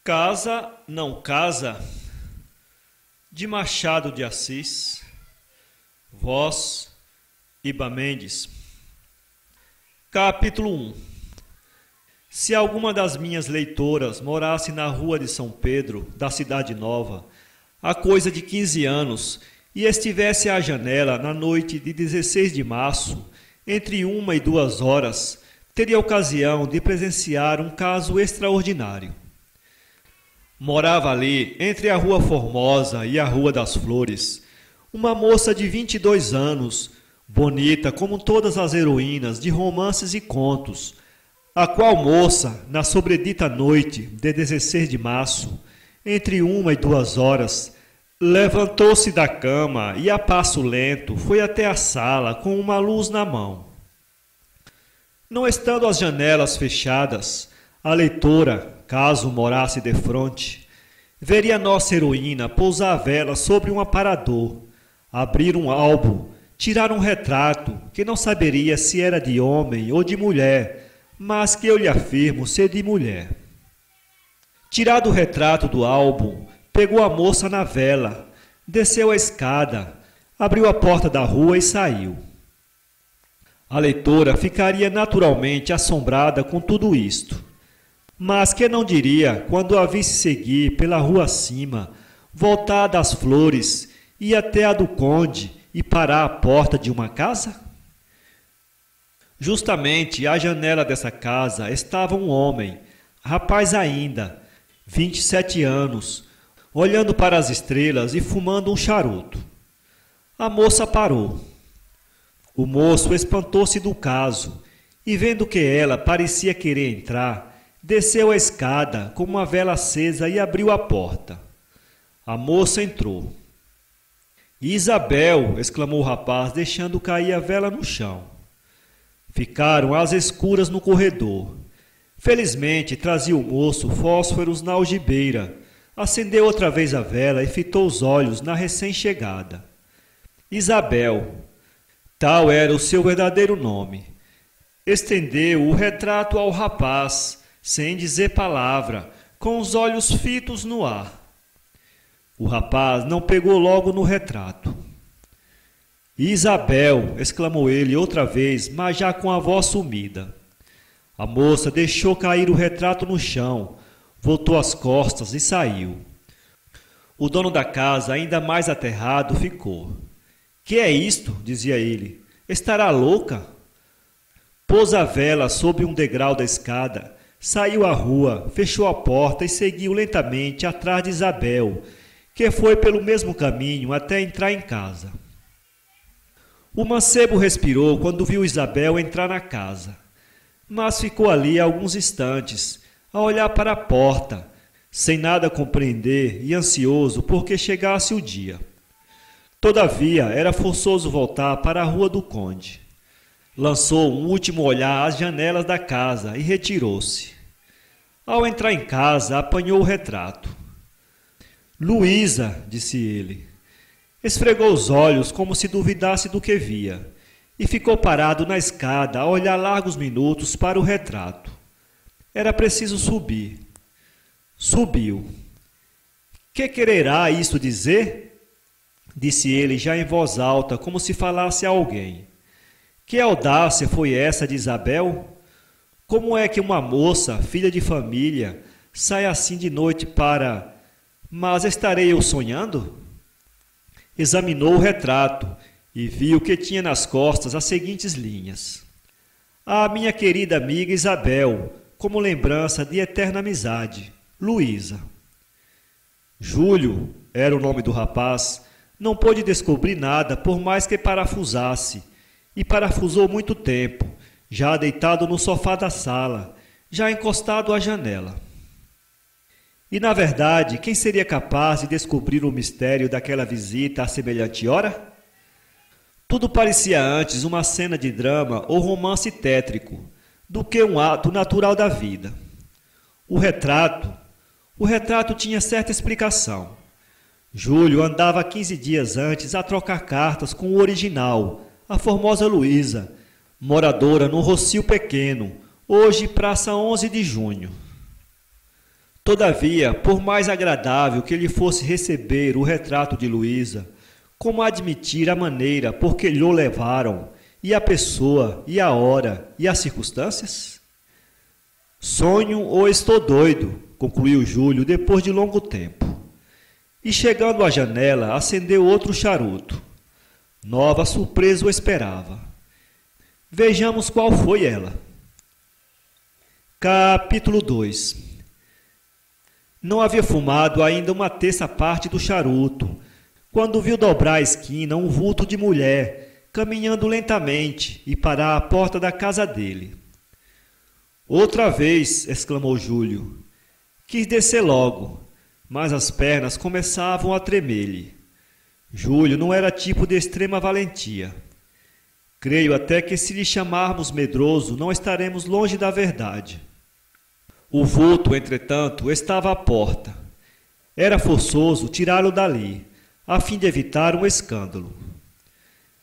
Casa não casa, de Machado de Assis, voz Iba Mendes. Capítulo 1. Se alguma das minhas leitoras morasse na rua de São Pedro, da Cidade Nova, há coisa de 15 anos, e estivesse à janela na noite de 16 de março, entre 1 e 2 horas, teria ocasião de presenciar um caso extraordinário. Morava ali, entre a Rua Formosa e a Rua das Flores, uma moça de 22 anos, bonita como todas as heroínas de romances e contos, a qual moça, na sobredita noite de 16 de março, entre 1 e 2 horas, levantou-se da cama e a passo lento foi até a sala com uma luz na mão. Não estando as janelas fechadas, a leitora, caso morasse defronte, veria nossa heroína pousar a vela sobre um aparador, abrir um álbum, tirar um retrato, que não saberia se era de homem ou de mulher, mas que eu lhe afirmo ser de mulher. Tirado o retrato do álbum, pegou a moça na vela, desceu a escada, abriu a porta da rua e saiu. A leitora ficaria naturalmente assombrada com tudo isto. Mas que não diria quando a visse seguir pela rua acima, voltar das Flores, ir até a do Conde e parar à porta de uma casa? Justamente à janela dessa casa estava um homem, rapaz ainda, 27 anos, olhando para as estrelas e fumando um charuto. A moça parou. O moço espantou-se do caso e, vendo que ela parecia querer entrar, desceu a escada com uma vela acesa e abriu a porta. A moça entrou. Isabel! Exclamou o rapaz, deixando cair a vela no chão. Ficaram às escuras no corredor. Felizmente trazia o moço fósforos na algibeira. Acendeu outra vez a vela e fitou os olhos na recém-chegada. Isabel. Tal era o seu verdadeiro nome. Estendeu o retrato ao rapaz, sem dizer palavra, com os olhos fitos no ar. O rapaz não pegou logo no retrato. Isabel! Exclamou ele outra vez, mas já com a voz sumida. A moça deixou cair o retrato no chão, voltou as costas e saiu. O dono da casa, ainda mais aterrado, ficou. Que é isto? Dizia ele. Estará louca? Pôs a vela sobre um degrau da escada, saiu à rua, fechou a porta e seguiu lentamente atrás de Isabel, que foi pelo mesmo caminho até entrar em casa. O mancebo respirou quando viu Isabel entrar na casa, mas ficou ali alguns instantes, a olhar para a porta, sem nada compreender e ansioso porque chegasse o dia. Todavia, era forçoso voltar para a Rua do Conde. Lançou um último olhar às janelas da casa e retirou-se. Ao entrar em casa, apanhou o retrato. Luísa, disse ele. Esfregou os olhos como se duvidasse do que via e ficou parado na escada a olhar largos minutos para o retrato. Era preciso subir. Subiu. Que quererá isso dizer? Disse ele já em voz alta, como se falasse a alguém. Que audácia foi essa de Isabel? Como é que uma moça, filha de família, sai assim de noite para... Mas estarei eu sonhando? Examinou o retrato e viu que tinha nas costas as seguintes linhas. A minha querida amiga Isabel, como lembrança de eterna amizade, Luísa. Júlio, era o nome do rapaz, não pôde descobrir nada por mais que parafusasse, e parafusou muito tempo, já deitado no sofá da sala, já encostado à janela. E, na verdade, quem seria capaz de descobrir o mistério daquela visita a semelhante hora? Tudo parecia antes uma cena de drama ou romance tétrico, do que um ato natural da vida. O retrato tinha certa explicação. Júlio andava 15 dias antes a trocar cartas com o original, a formosa Luísa, moradora no Rocio Pequeno, hoje Praça 11 de Junho. Todavia, por mais agradável que lhe fosse receber o retrato de Luísa, como admitir a maneira por que lhe levaram, e a pessoa, e a hora, e as circunstâncias? Sonho ou estou doido, concluiu Júlio depois de longo tempo. E chegando à janela, acendeu outro charuto. Nova surpresa o esperava. Vejamos qual foi ela. Capítulo 2. Não havia fumado ainda uma terça parte do charuto, quando viu dobrar a esquina um vulto de mulher, caminhando lentamente e parar à porta da casa dele. Outra vez, exclamou Júlio. Quis descer logo, mas as pernas começavam a tremer-lhe. Júlio não era tipo de extrema valentia. Creio até que se lhe chamarmos medroso, não estaremos longe da verdade. O vulto, entretanto, estava à porta. Era forçoso tirá-lo dali, a fim de evitar um escândalo.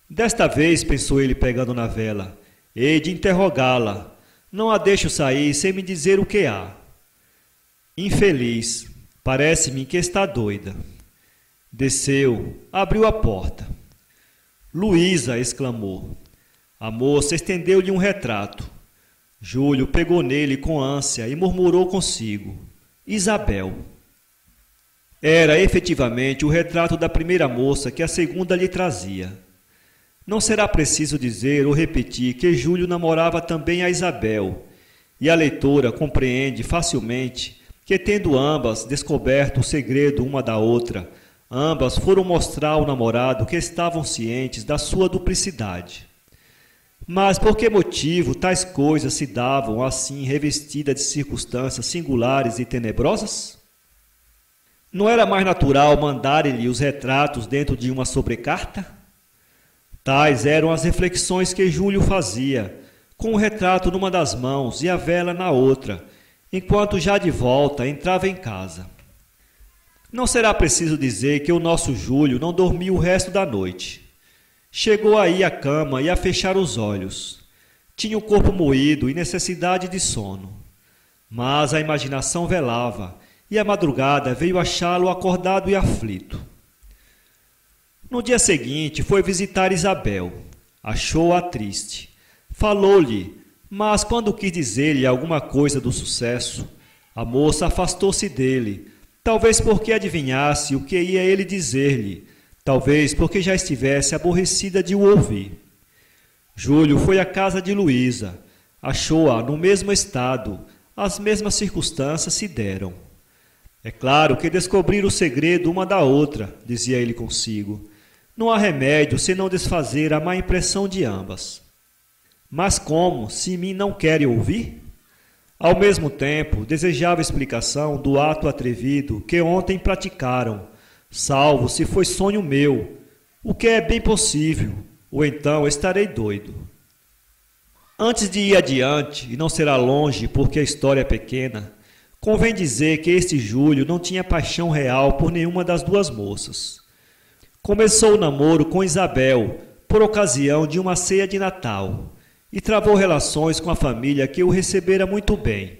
Desta vez, pensou ele pegando na vela, hei de interrogá-la. Não a deixo sair sem me dizer o que há. Infeliz, parece-me que está doida. Desceu, abriu a porta. Luísa, exclamou. A moça estendeu-lhe um retrato. Júlio pegou nele com ânsia e murmurou consigo. Isabel. Era efetivamente o retrato da primeira moça que a segunda lhe trazia. Não será preciso dizer ou repetir que Júlio namorava também a Isabel, e a leitora compreende facilmente que, tendo ambas descoberto o segredo uma da outra, ambas foram mostrar ao namorado que estavam cientes da sua duplicidade. Mas por que motivo tais coisas se davam assim revestidas de circunstâncias singulares e tenebrosas? Não era mais natural mandar-lhe os retratos dentro de uma sobrecarta? Tais eram as reflexões que Júlio fazia, com o retrato numa das mãos e a vela na outra, enquanto já de volta entrava em casa. Não será preciso dizer que o nosso Júlio não dormiu o resto da noite. Chegou aí à cama e a fechar os olhos. Tinha o corpo moído e necessidade de sono. Mas a imaginação velava, e a madrugada veio achá-lo acordado e aflito. No dia seguinte foi visitar Isabel. Achou-a triste. Falou-lhe, mas quando quis dizer-lhe alguma coisa do sucesso, a moça afastou-se dele, talvez porque adivinhasse o que ia ele dizer-lhe, talvez porque já estivesse aborrecida de o ouvir. Júlio foi à casa de Luísa, achou-a no mesmo estado, as mesmas circunstâncias se deram. É claro que descobrir o segredo uma da outra, dizia ele consigo. Não há remédio senão desfazer a má impressão de ambas. Mas como, se mim não querem ouvir? Ao mesmo tempo, desejava explicação do ato atrevido que ontem praticaram, salvo se foi sonho meu, o que é bem possível, ou então estarei doido. Antes de ir adiante, e não será longe porque a história é pequena, convém dizer que este Júlio não tinha paixão real por nenhuma das duas moças. Começou o namoro com Isabel, por ocasião de uma ceia de Natal, e travou relações com a família que o recebera muito bem.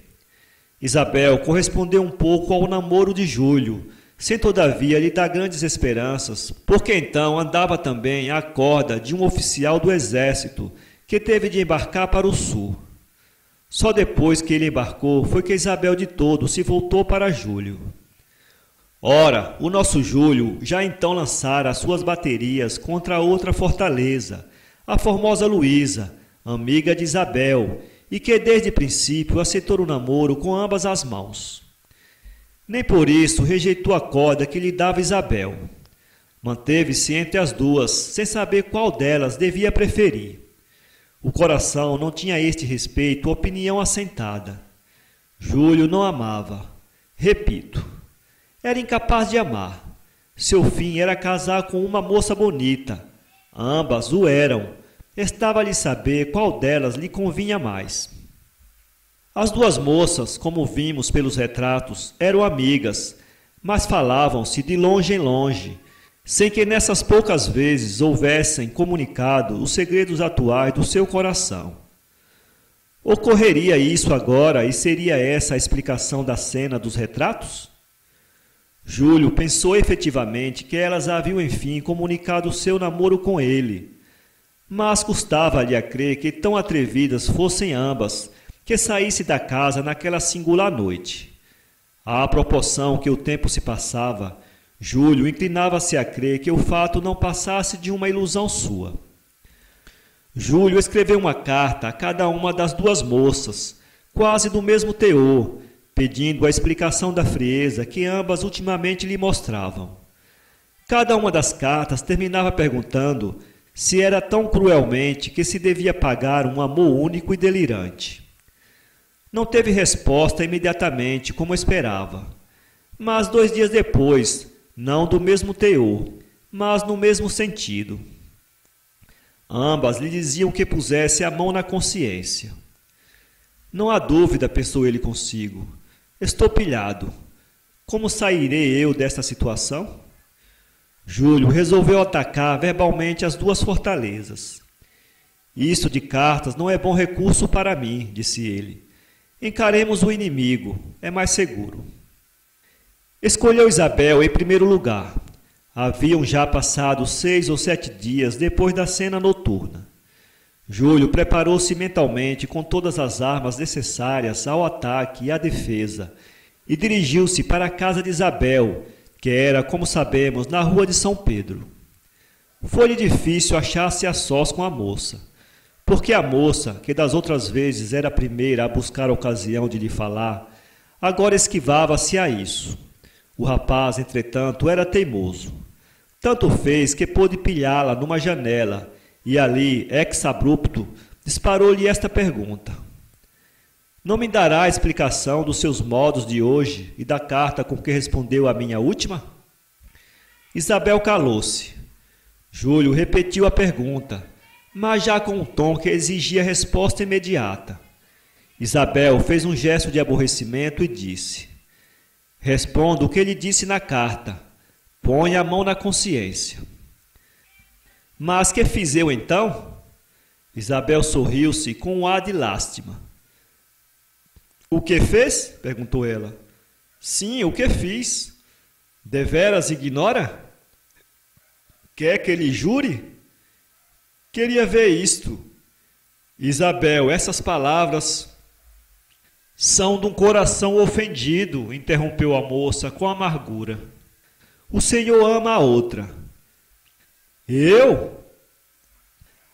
Isabel correspondeu um pouco ao namoro de Júlio, sem todavia lhe dar grandes esperanças, porque então andava também à corda de um oficial do exército que teve de embarcar para o sul. Só depois que ele embarcou foi que Isabel de todo se voltou para Júlio. Ora, o nosso Júlio já então lançara as suas baterias contra outra fortaleza, a formosa Luísa, amiga de Isabel, e que desde princípio aceitou o namoro com ambas as mãos. Nem por isso rejeitou a corda que lhe dava Isabel. Manteve-se entre as duas, sem saber qual delas devia preferir. O coração não tinha a este respeito opinião assentada. Júlio não amava. Repito, era incapaz de amar. Seu fim era casar com uma moça bonita. Ambas o eram. Estava-lhe saber qual delas lhe convinha mais. As duas moças, como vimos pelos retratos, eram amigas, mas falavam-se de longe em longe, sem que nessas poucas vezes houvessem comunicado os segredos atuais do seu coração. Ocorreria isso agora e seria essa a explicação da cena dos retratos? Júlio pensou efetivamente que elas haviam enfim comunicado seu namoro com ele, mas custava-lhe a crer que tão atrevidas fossem ambas que saísse da casa naquela singular noite. À proporção que o tempo se passava, Júlio inclinava-se a crer que o fato não passasse de uma ilusão sua. Júlio escreveu uma carta a cada uma das duas moças, quase do mesmo teor, pedindo a explicação da frieza que ambas ultimamente lhe mostravam. Cada uma das cartas terminava perguntando se era tão cruelmente que se devia pagar um amor único e delirante. Não teve resposta imediatamente, como esperava, mas 2 dias depois, não do mesmo teor, mas no mesmo sentido. Ambas lhe diziam que pusesse a mão na consciência. Não há dúvida, pensou ele consigo. Estou pilhado. Como sairei eu desta situação? Júlio resolveu atacar verbalmente as duas fortalezas. Isto de cartas não é bom recurso para mim, disse ele. Encaremos o inimigo, é mais seguro. Escolheu Isabel em primeiro lugar. Haviam já passado 6 ou 7 dias depois da cena noturna. Júlio preparou-se mentalmente com todas as armas necessárias ao ataque e à defesa e dirigiu-se para a casa de Isabel, que era, como sabemos, na rua de São Pedro. Foi-lhe difícil achar-se a sós com a moça, porque a moça, que das outras vezes era a primeira a buscar a ocasião de lhe falar, agora esquivava-se a isso. O rapaz, entretanto, era teimoso. Tanto fez que pôde pilhá-la numa janela, e ali, ex-abrupto, disparou-lhe esta pergunta: não me dará a explicação dos seus modos de hoje e da carta com que respondeu a minha última? Isabel calou-se. Júlio repetiu a pergunta, mas já com um tom que exigia resposta imediata. Isabel fez um gesto de aborrecimento e disse: respondo o que lhe disse na carta. Põe a mão na consciência. Mas que fiz eu então? Isabel sorriu-se com um ar de lástima. O que fez? Perguntou ela. Sim, o que fiz. Deveras ignora? Quer que lhe jure? Queria ver isto. Isabel, essas palavras são de um coração ofendido, interrompeu a moça com amargura. O Senhor ama a outra. Eu?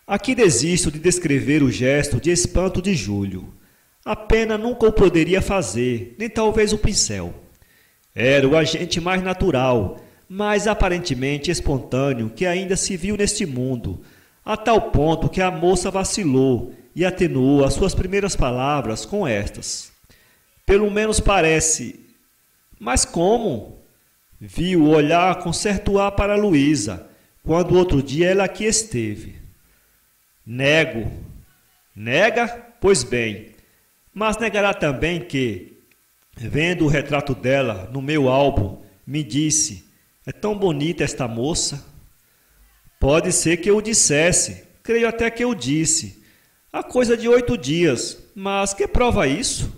Aqui desisto de descrever o gesto de espanto de Júlio. A pena nunca o poderia fazer, nem talvez o pincel. Era o agente mais natural, mais aparentemente espontâneo que ainda se viu neste mundo, a tal ponto que a moça vacilou e atenuou as suas primeiras palavras com estas. Pelo menos parece. Mas como? Viu olhar com certo ar para Luísa, quando outro dia ela aqui esteve. Nego. Nega? Pois bem. Mas negará também que, vendo o retrato dela no meu álbum, me disse: é tão bonita esta moça. Pode ser que eu o dissesse, creio até que eu disse. Há coisa de 8 dias, mas que prova isso?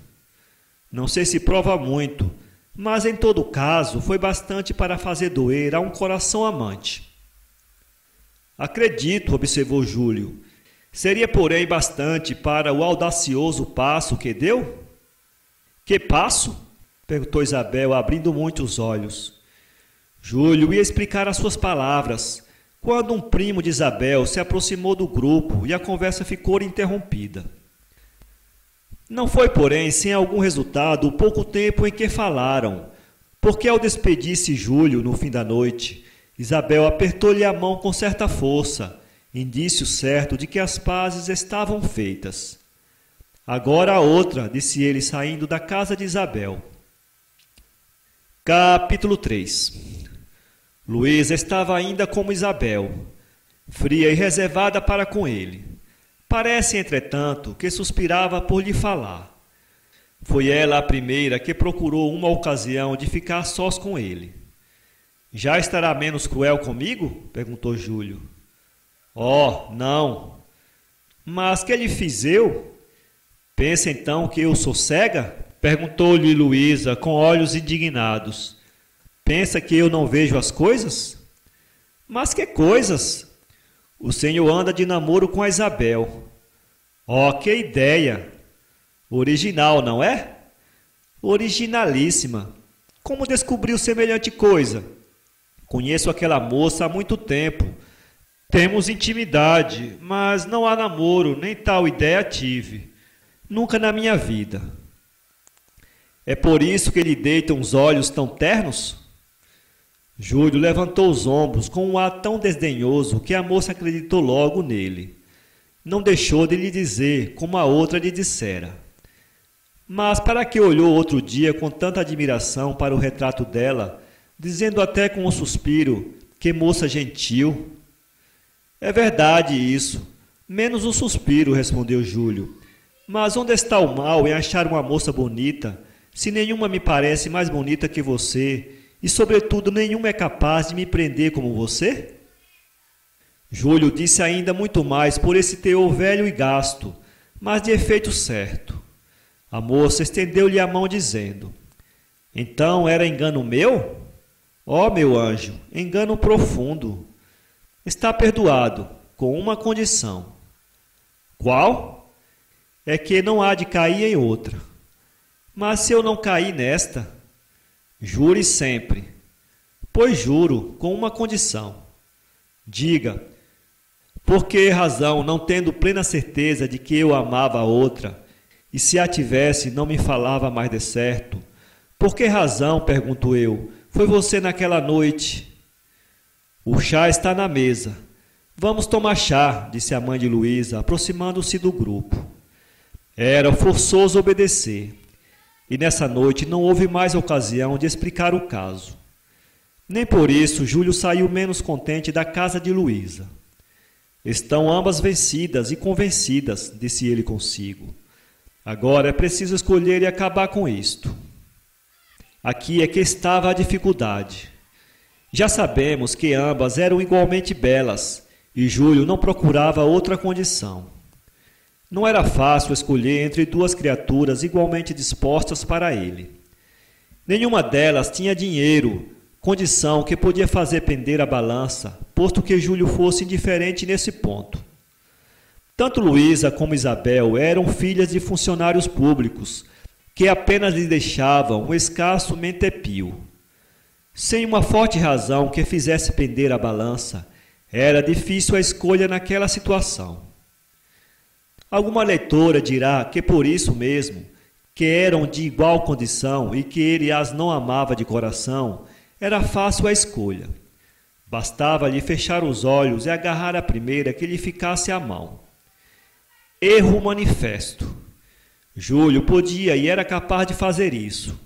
Não sei se prova muito, mas em todo caso foi bastante para fazer doer a um coração amante. Acredito, observou Júlio. Seria, porém, bastante para o audacioso passo que deu? Que passo? Perguntou Isabel, abrindo muito os olhos. Júlio ia explicar as suas palavras, quando um primo de Isabel se aproximou do grupo e a conversa ficou interrompida. Não foi, porém, sem algum resultado o pouco tempo em que falaram, porque ao despedir-se Júlio no fim da noite, Isabel apertou-lhe a mão com certa força, indício certo de que as pazes estavam feitas. Agora a outra, disse ele saindo da casa de Isabel. Capítulo 3. Luísa estava ainda como Isabel, fria e reservada para com ele. Parece, entretanto, que suspirava por lhe falar. Foi ela a primeira que procurou uma ocasião de ficar sós com ele. Já estará menos cruel comigo? Perguntou Júlio. Oh, não. Mas que lhe fiz eu? Pensa então que eu sou cega? Perguntou-lhe Luísa com olhos indignados. Pensa que eu não vejo as coisas? Mas que coisas? O senhor anda de namoro com a Isabel. Oh, que ideia! Original, não é? Originalíssima. Como descobriu semelhante coisa? Conheço aquela moça há muito tempo. Temos intimidade, mas não há namoro, nem tal ideia tive. Nunca na minha vida. É por isso que lhe deitam os olhos tão ternos? Júlio levantou os ombros com um ar tão desdenhoso que a moça acreditou logo nele. Não deixou de lhe dizer como a outra lhe dissera. Mas para que olhou outro dia com tanta admiração para o retrato dela, dizendo até com um suspiro, que moça gentil? É verdade isso, menos um suspiro, respondeu Júlio. Mas onde está o mal em achar uma moça bonita, se nenhuma me parece mais bonita que você, e sobretudo nenhuma é capaz de me prender como você? Júlio disse ainda muito mais por esse teor velho e gasto, mas de efeito certo. A moça estendeu-lhe a mão dizendo, então era engano meu? Ó, meu anjo, engano profundo. Está perdoado, com uma condição. Qual? É que não há de cair em outra. Mas se eu não cair nesta, jure sempre. Pois juro, com uma condição. Diga, por que razão, não tendo plena certeza de que eu amava a outra, e se a tivesse, não me falava mais de certo? Por que razão, pergunto eu, foi você naquela noite? O chá está na mesa. Vamos tomar chá, disse a mãe de Luísa, aproximando-se do grupo. Era forçoso obedecer, e nessa noite não houve mais ocasião de explicar o caso. Nem por isso Júlio saiu menos contente da casa de Luísa. Estão ambas vencidas e convencidas, disse ele consigo. Agora é preciso escolher e acabar com isto. Aqui é que estava a dificuldade. Já sabemos que ambas eram igualmente belas, e Júlio não procurava outra condição. Não era fácil escolher entre duas criaturas igualmente dispostas para ele. Nenhuma delas tinha dinheiro, condição que podia fazer pender a balança, posto que Júlio fosse indiferente nesse ponto. Tanto Luísa como Isabel eram filhas de funcionários públicos, que apenas lhe deixavam um escasso mentepio. Sem uma forte razão que fizesse pender a balança, era difícil a escolha naquela situação. Alguma leitora dirá que por isso mesmo, que eram de igual condição e que ele as não amava de coração, era fácil a escolha. Bastava-lhe fechar os olhos e agarrar a primeira que lhe ficasse à mão. Erro manifesto. Júlio podia e era capaz de fazer isso.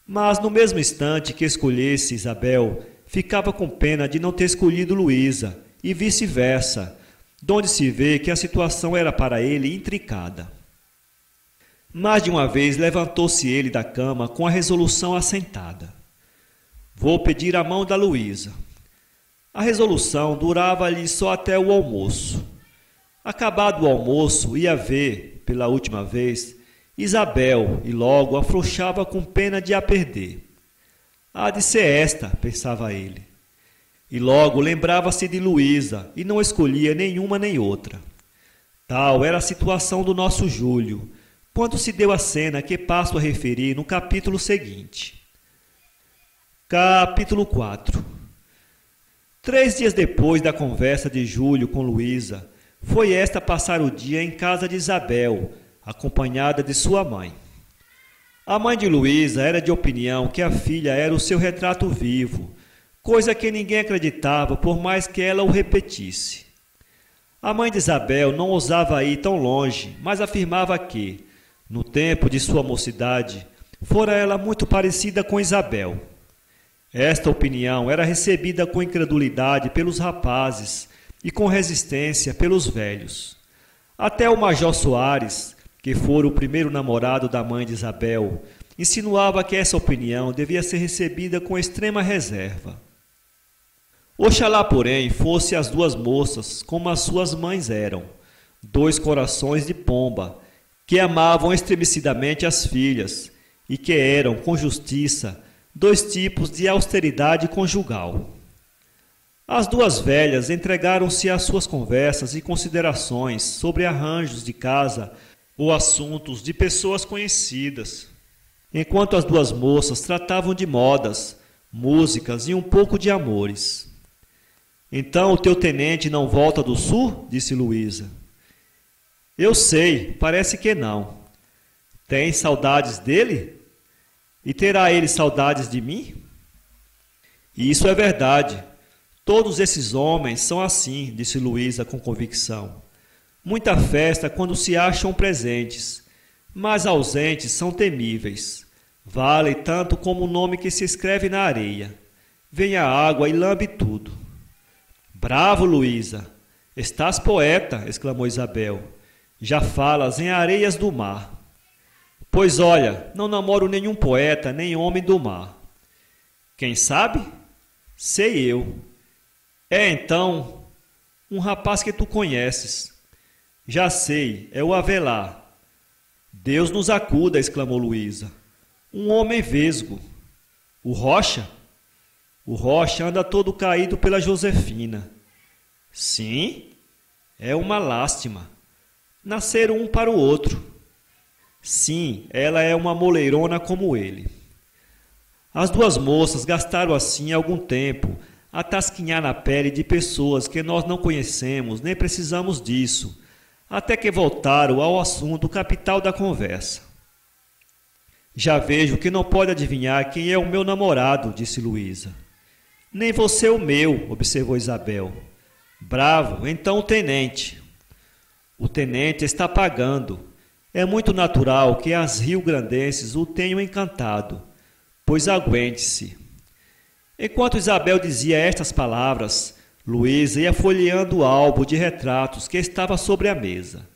Mas no mesmo instante que escolhesse Isabel, ficava com pena de não ter escolhido Luísa, e vice-versa, donde se vê que a situação era para ele intricada. Mais de uma vez levantou-se ele da cama com a resolução assentada. Vou pedir a mão da Luísa. A resolução durava-lhe só até o almoço. Acabado o almoço, ia ver, pela última vez, Isabel, e logo afrouxava com pena de a perder. Há de ser esta, pensava ele. E logo lembrava-se de Luísa, e não escolhia nenhuma nem outra. Tal era a situação do nosso Júlio, quando se deu a cena que passo a referir no capítulo seguinte. Capítulo 4. 3 dias depois da conversa de Júlio com Luísa, foi esta passar o dia em casa de Isabel, acompanhada de sua mãe. A mãe de Luísa era de opinião que a filha era o seu retrato vivo, coisa que ninguém acreditava por mais que ela o repetisse. A mãe de Isabel não ousava ir tão longe, mas afirmava que, no tempo de sua mocidade, fora ela muito parecida com Isabel. Esta opinião era recebida com incredulidade pelos rapazes e com resistência pelos velhos. Até o Major Soares, que fora o primeiro namorado da mãe de Isabel, insinuava que essa opinião devia ser recebida com extrema reserva. Oxalá, porém, fosse as duas moças como as suas mães eram, 2 corações de pomba, que amavam estremecidamente as filhas e que eram, com justiça, dois tipos de austeridade conjugal. As duas velhas entregaram-se às suas conversas e considerações sobre arranjos de casa ou assuntos de pessoas conhecidas, enquanto as duas moças tratavam de modas, músicas e um pouco de amores. Então o teu tenente não volta do sul? Disse Luísa. Eu sei, parece que não. Tens saudades dele? E terá ele saudades de mim? E isso é verdade. Todos esses homens são assim, disse Luísa com convicção. Muita festa quando se acham presentes, mas ausentes são temíveis. Vale tanto como o nome que se escreve na areia. Vem a água e lambe tudo. Bravo, Luísa! Estás poeta, exclamou Isabel. Já falas em areias do mar. Pois olha, não namoro nenhum poeta, nem homem do mar. Quem sabe? Sei eu. É então um rapaz que tu conheces. Já sei, é o Avelar. Deus nos acuda, exclamou Luísa. Um homem vesgo. O Rocha? O Rocha anda todo caído pela Josefina. Sim, é uma lástima. Nasceram um para o outro. Sim, ela é uma moleirona como ele. As duas moças gastaram assim algum tempo a tasquinhar na pele de pessoas que nós não conhecemos, nem precisamos disso, até que voltaram ao assunto capital da conversa. Já vejo que não pode adivinhar quem é o meu namorado, disse Luísa. Nem você o meu, observou Isabel. Bravo, então o tenente. O tenente está pagando. É muito natural que as rio-grandenses o tenham encantado, pois aguente-se. Enquanto Isabel dizia estas palavras, Luísa ia folheando o álbum de retratos que estava sobre a mesa.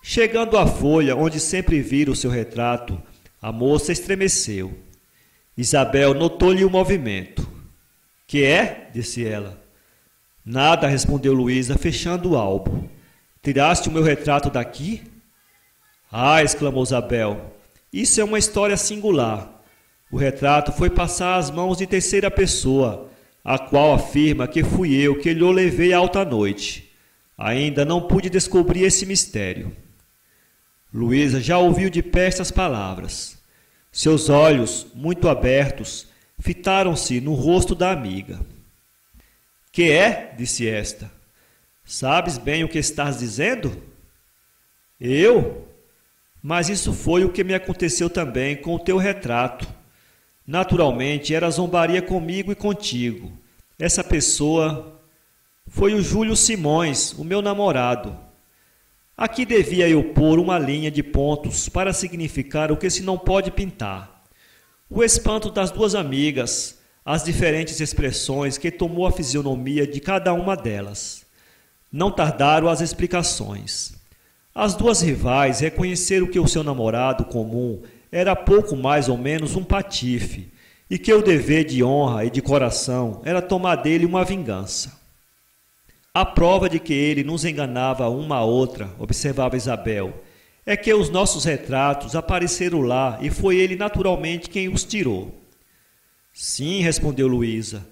Chegando à folha onde sempre vira o seu retrato, a moça estremeceu. Isabel notou-lhe o movimento. Que é? Disse ela. Nada, respondeu Luísa, fechando o álbum. Tiraste o meu retrato daqui? Ah, exclamou Isabel, isso é uma história singular. O retrato foi passar às mãos de terceira pessoa, a qual afirma que fui eu que lhe o levei alta noite. Ainda não pude descobrir esse mistério. Luísa já ouviu de pé estas palavras. Seus olhos, muito abertos, fitaram-se no rosto da amiga. Que é? Disse esta. Sabes bem o que estás dizendo? Eu? Mas isso foi o que me aconteceu também com o teu retrato. Naturalmente, era zombaria comigo e contigo. Essa pessoa foi o Júlio Simões, o meu namorado. Aqui devia eu pôr uma linha de pontos para significar o que se não pode pintar. O espanto das duas amigas, as diferentes expressões que tomou a fisionomia de cada uma delas. Não tardaram as explicações. As duas rivais reconheceram que o seu namorado comum era pouco mais ou menos um patife, e que o dever de honra e de coração era tomar dele uma vingança. A prova de que ele nos enganava uma a outra, observava Isabel, é que os nossos retratos apareceram lá e foi ele naturalmente quem os tirou. Sim, respondeu Luísa,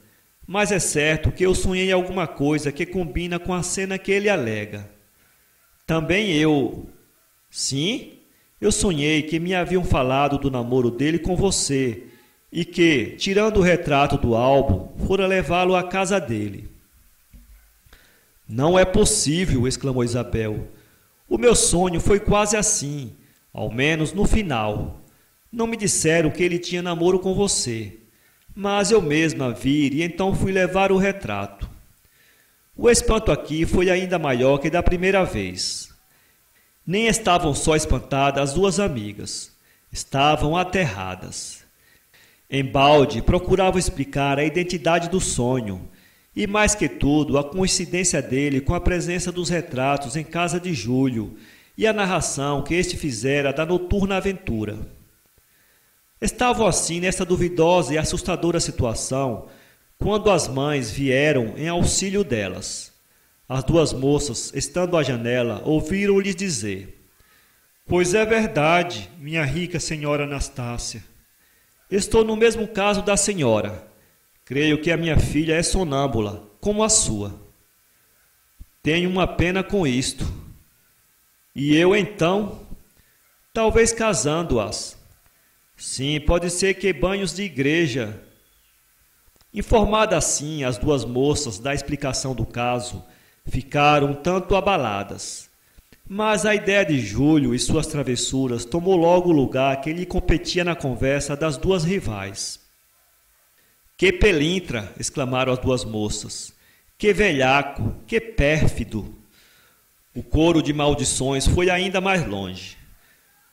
mas é certo que eu sonhei alguma coisa que combina com a cena que ele alega. Também eu. Sim, eu sonhei que me haviam falado do namoro dele com você e que, tirando o retrato do álbum, fora levá-lo à casa dele. Não é possível, exclamou Isabel. O meu sonho foi quase assim, ao menos no final. Não me disseram que ele tinha namoro com você, mas eu mesma vi e então fui levar o retrato. O espanto aqui foi ainda maior que da primeira vez. Nem estavam só espantadas as duas amigas, estavam aterradas. Embalde procurava explicar a identidade do sonho e, mais que tudo, a coincidência dele com a presença dos retratos em casa de Júlio e a narração que este fizera da noturna aventura. Estavam assim nesta duvidosa e assustadora situação quando as mães vieram em auxílio delas. As duas moças, estando à janela, ouviram-lhes dizer: Pois é verdade, minha rica senhora Anastácia. Estou no mesmo caso da senhora. Creio que a minha filha é sonâmbula, como a sua. Tenho uma pena com isto. E eu então, talvez casando-as. Sim, pode ser que banhos de igreja. Informada assim, as duas moças da explicação do caso ficaram um tanto abaladas. Mas a ideia de Júlio e suas travessuras tomou logo o lugar que lhe competia na conversa das duas rivais. Que pelintra! Exclamaram as duas moças. Que velhaco! Que pérfido! O coro de maldições foi ainda mais longe.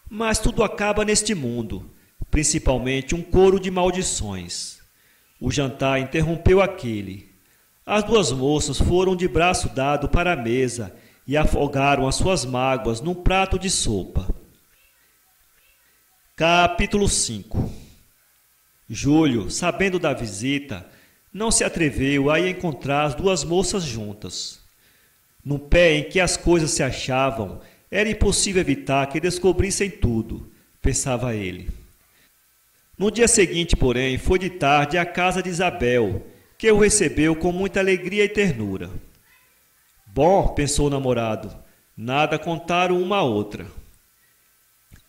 Mas tudo acaba neste mundo, principalmente um coro de maldições. O jantar interrompeu aquele. As duas moças foram de braço dado para a mesa e afogaram as suas mágoas num prato de sopa. Capítulo 5. Júlio, sabendo da visita, não se atreveu a ir encontrar as duas moças juntas. No pé em que as coisas se achavam, era impossível evitar que descobrissem tudo, pensava ele. No dia seguinte, porém, foi de tarde à casa de Isabel, que o recebeu com muita alegria e ternura. Bom, pensou o namorado, nada contaram uma à outra.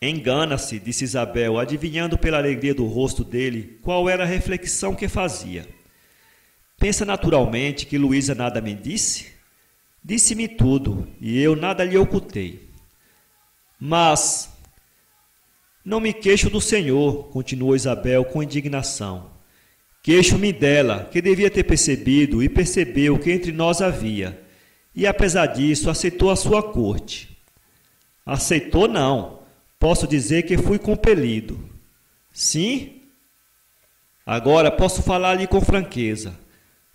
Engana-se, disse Isabel, adivinhando pela alegria do rosto dele qual era a reflexão que fazia. Pensa naturalmente que Luísa nada me disse? Disse-me tudo, e eu nada lhe ocultei. Mas não me queixo do Senhor, continuou Isabel com indignação. Queixo-me dela, que devia ter percebido e percebeu que entre nós havia, e apesar disso aceitou a sua corte. Aceitou não, posso dizer que fui compelido. Sim? Agora posso falar-lhe com franqueza.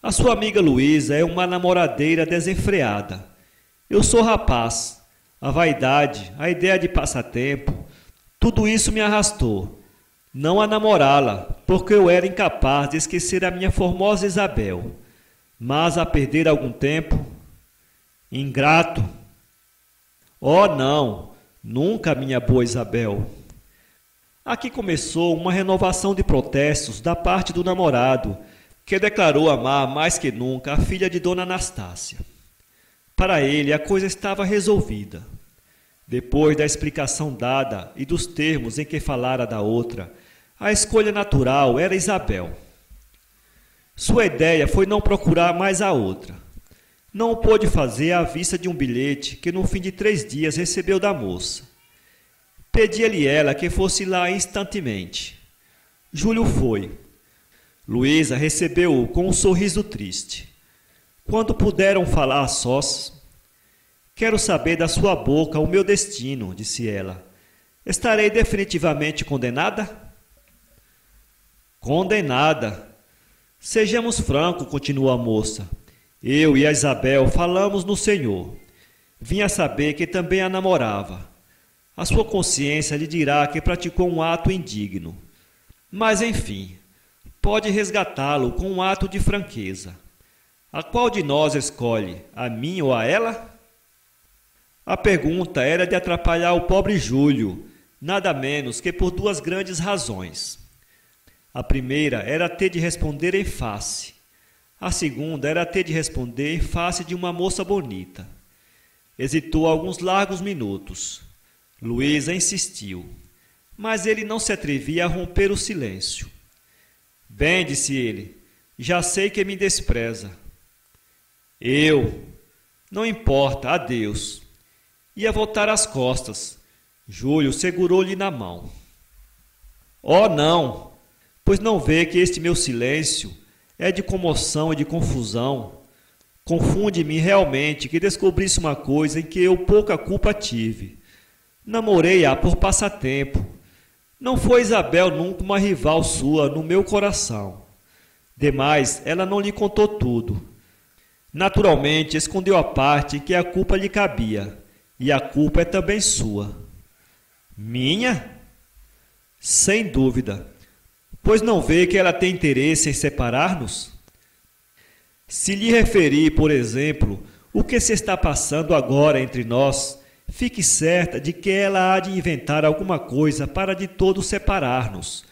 A sua amiga Luísa é uma namoradeira desenfreada. Eu sou rapaz. A vaidade, a ideia de passatempo, tudo isso me arrastou. Não a namorá-la, porque eu era incapaz de esquecer a minha formosa Isabel. Mas a perder algum tempo... Ingrato! Oh, não! Nunca, minha boa Isabel! Aqui começou uma renovação de protestos da parte do namorado, que declarou amar mais que nunca a filha de Dona Anastácia. Para ele, a coisa estava resolvida. Depois da explicação dada e dos termos em que falara da outra, a escolha natural era Isabel. Sua ideia foi não procurar mais a outra. Não o pôde fazer à vista de um bilhete que no fim de 3 dias recebeu da moça. Pedia-lhe ela que fosse lá instantemente. Júlio foi. Luísa recebeu-o com um sorriso triste. Quando puderam falar a sós, quero saber da sua boca o meu destino, disse ela. Estarei definitivamente condenada? Condenada. Sejamos francos, continuou a moça. Eu e a Isabel falamos no Senhor. Vinha saber que também a namorava. A sua consciência lhe dirá que praticou um ato indigno. Mas, enfim, pode resgatá-lo com um ato de franqueza. A qual de nós escolhe, a mim ou a ela? A pergunta era de atrapalhar o pobre Júlio, nada menos que por 2 grandes razões. A primeira era ter de responder em face. A segunda era ter de responder em face de uma moça bonita. Hesitou alguns largos minutos. Luísa insistiu, mas ele não se atrevia a romper o silêncio. Bem, disse ele, já sei que me despreza. Eu? Não importa, adeus. Ia voltar às costas. Júlio segurou-lhe na mão. Oh, não! Pois não vê que este meu silêncio é de comoção e de confusão. Confunde-me realmente que descobrisse uma coisa em que eu pouca culpa tive. Namorei-a por passatempo. Não foi Isabel nunca uma rival sua no meu coração. Demais, ela não lhe contou tudo. Naturalmente, escondeu a parte em que a culpa lhe cabia. E a culpa é também sua. Minha? Sem dúvida. Pois não vê que ela tem interesse em separar-nos? Se lhe referir, por exemplo, o que se está passando agora entre nós, fique certa de que ela há de inventar alguma coisa para de todo separar-nos,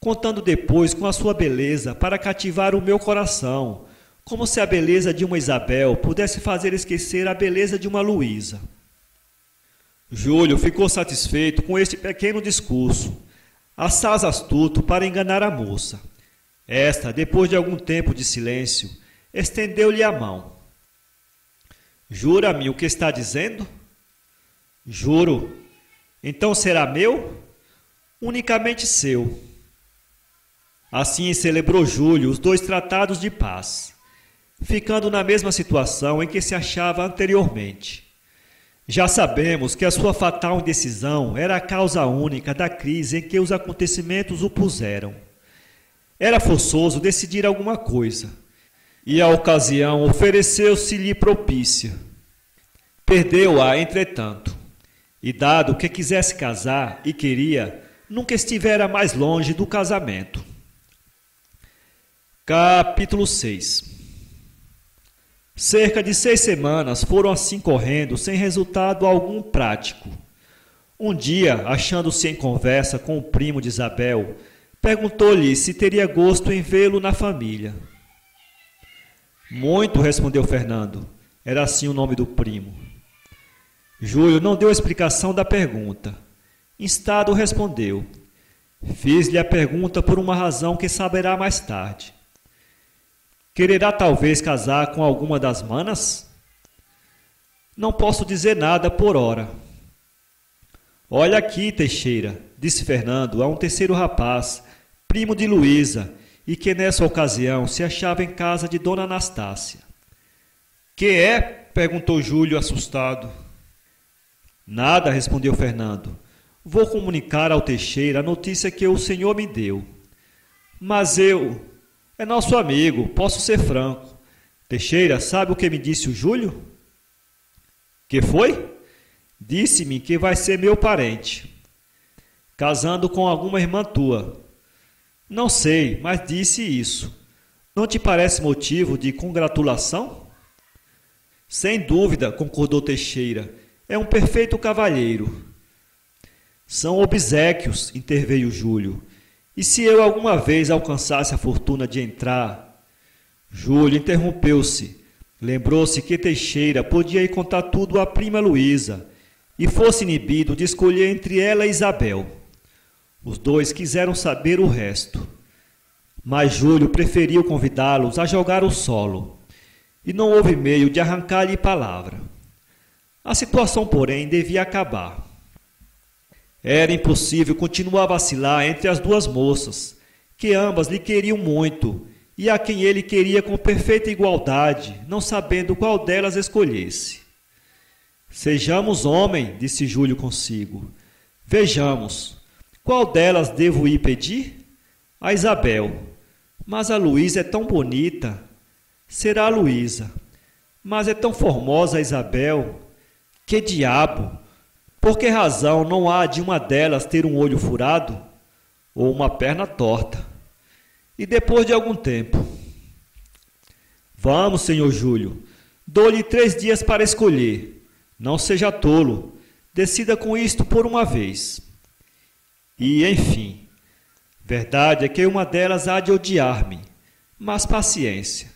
contando depois com a sua beleza para cativar o meu coração, como se a beleza de uma Isabel pudesse fazer esquecer a beleza de uma Luísa. Júlio ficou satisfeito com este pequeno discurso, assaz astuto para enganar a moça. Esta, depois de algum tempo de silêncio, estendeu-lhe a mão. Jura-me o que está dizendo? Juro. Então será meu? Unicamente seu. Assim celebrou Júlio os 2 tratados de paz, ficando na mesma situação em que se achava anteriormente. Já sabemos que a sua fatal indecisão era a causa única da crise em que os acontecimentos o puseram. Era forçoso decidir alguma coisa, e a ocasião ofereceu-se-lhe propícia. Perdeu-a, entretanto, e dado que quisesse casar e queria, nunca estivera mais longe do casamento. Capítulo 6. Cerca de 6 semanas foram assim correndo, sem resultado algum prático. Um dia, achando-se em conversa com o primo de Isabel, perguntou-lhe se teria gosto em vê-lo na família. Muito, respondeu Fernando. Era assim o nome do primo. Júlio não deu explicação da pergunta. Instado respondeu. Fiz-lhe a pergunta por uma razão que saberá mais tarde. Quererá talvez casar com alguma das manas? Não posso dizer nada por ora. Olha aqui, Teixeira, disse Fernando a um terceiro rapaz, primo de Luísa, e que nessa ocasião se achava em casa de Dona Anastácia. Que é? Perguntou Júlio, assustado. Nada, respondeu Fernando. Vou comunicar ao Teixeira a notícia que o senhor me deu. Mas é nosso amigo, posso ser franco. Teixeira, sabe o que me disse o Júlio? Que foi? Disse-me que vai ser meu parente, casando com alguma irmã tua. Não sei, mas disse isso. Não te parece motivo de congratulação? Sem dúvida, concordou Teixeira. É um perfeito cavalheiro. São obséquios, interveio Júlio. E se eu alguma vez alcançasse a fortuna de entrar? Júlio interrompeu-se. Lembrou-se que Teixeira podia ir contar tudo à prima Luísa e fosse inibido de escolher entre ela e Isabel. Os 2 quiseram saber o resto. Mas Júlio preferiu convidá-los a jogar o solo, e não houve meio de arrancar-lhe palavra. A situação, porém, devia acabar. Era impossível continuar a vacilar entre as 2 moças, que ambas lhe queriam muito, e a quem ele queria com perfeita igualdade, não sabendo qual delas escolhesse. Sejamos homem, disse Júlio consigo. Vejamos, qual delas devo ir pedir? A Isabel. Mas a Luísa é tão bonita. Será a Luísa. Mas é tão formosa a Isabel. Que diabo! Por que razão não há de uma delas ter um olho furado ou uma perna torta? E depois de algum tempo? Vamos, senhor Júlio, dou-lhe 3 dias para escolher. Não seja tolo, decida com isto por uma vez. E, enfim, verdade é que uma delas há de odiar-me, mas paciência.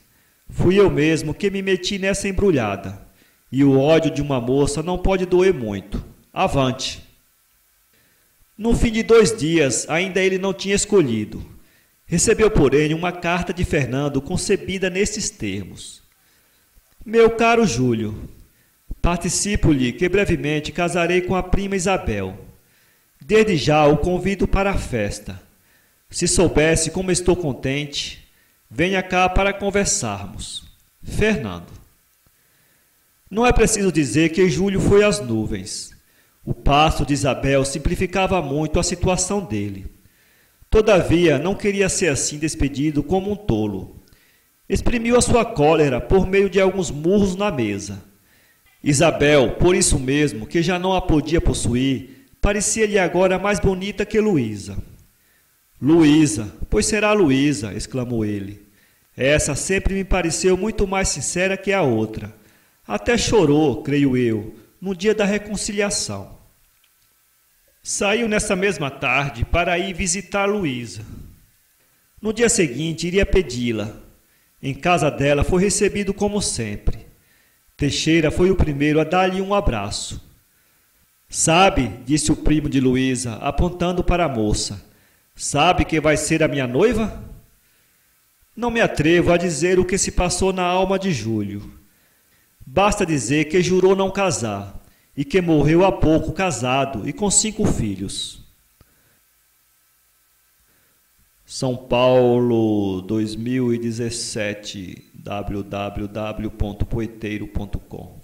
Fui eu mesmo que me meti nessa embrulhada, e o ódio de uma moça não pode doer muito. Avante! No fim de 2 dias, ainda ele não tinha escolhido. Recebeu, porém, uma carta de Fernando concebida nestes termos. Meu caro Júlio, participo-lhe que brevemente casarei com a prima Isabel. Desde já o convido para a festa. Se soubesse como estou contente, venha cá para conversarmos. Fernando. Não é preciso dizer que Júlio foi às nuvens. O passo de Isabel simplificava muito a situação dele. Todavia, não queria ser assim despedido como um tolo. Exprimiu a sua cólera por meio de alguns murros na mesa. Isabel, por isso mesmo, que já não a podia possuir, parecia-lhe agora mais bonita que Luísa. Luísa, pois será Luísa, exclamou ele. Essa sempre me pareceu muito mais sincera que a outra. Até chorou, creio eu, no dia da reconciliação. Saiu nessa mesma tarde para ir visitar Luísa. No dia seguinte iria pedi-la. Em casa dela foi recebido como sempre. Teixeira foi o primeiro a dar-lhe um abraço. Sabe, disse o primo de Luísa, apontando para a moça, sabe quem vai ser a minha noiva? Não me atrevo a dizer o que se passou na alma de Júlio. Basta dizer que jurou não casar e que morreu há pouco casado e com 5 filhos. São Paulo, 2017, www.poeteiro.com